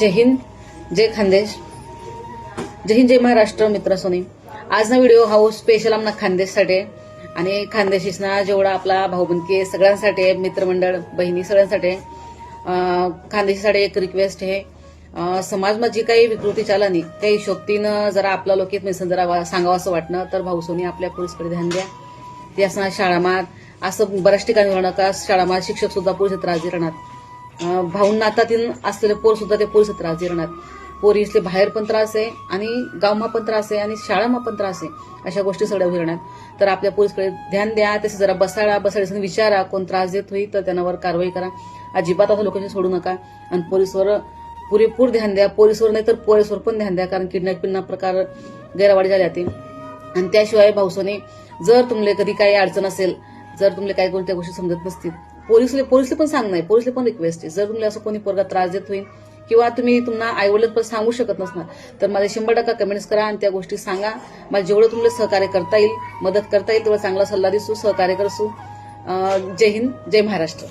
जय हिंद, जय खानदेश, जय हिंद, जय महाराष्ट्र. मित्र सोनी, आज ना व्हिडिओ हा स्पेशल आमना खानदेशसाठी आणि खानदेशीसना जेवढा आपला भाऊबंदकी सगळ्यांसाठी आहे, मित्रमंडळ बहिणी सगळ्यांसाठी खानदेशीसाठी एक रिक्वेस्ट आहे. समाजमा जी काही विकृती चालनी त्या हिशोबतीनं जरा आपला लोकीत मिसळ जरा सांगावं असं वाटणं तर भाऊ सोनी आपल्या पोलीसकडे ध्यान द्या. ते असणार शाळामात असं बऱ्याच ठिकाणी होणार का शाळामात शिक्षक सुद्धा पोलीस त्रास राहणार. भाऊंना नातातीन असलेले पोर सुद्धा ते पोलीस त्रास राहणार. पोरी इसले बाहेर पण त्रास आहे आणि गावमा पण त्रास आहे आणि शाळामा पण त्रास आहे. अशा गोष्टी सगळ्या होणार तर आपल्या पोलीसकडे ध्यान द्या. तसे जरा बसाडा विचारा कोण त्रास देत होई तर त्यांच्यावर कारवाई करा. अजिबात असं लोकांनी सोडू नका आणि पोलीसवर पुरेपूर ध्यान द्या. पोलीसवर नाही तर पोलीसवर पण ध्यान द्या, कारण किडनॅपिंग प्रकार गैरवाढी झाली जाते. आणि त्याशिवाय भाऊसोने जर तुमले कधी काही अडचण असेल, जर तुमले काही कोणत्या गोष्टी समजत नसतील, पोलीसले पण सांग नाही, पोलीसले पण रिक्वेस्ट आहे. जर तुम्हाला असं कोणी पोरगा त्रास देत होईल किंवा तुम्ही तुम्हाला आईवडील पण सांगू शकत नसणार तर मला 100% कमेंट्स करा आणि त्या गोष्टी सांगा. मला जेवढं तुम्हाला सहकार्य करता येईल, मदत करता येईल, तेवढा चांगला सल्ला दिसू, सहकार्य करसू. जय हिंद, जय महाराष्ट्र.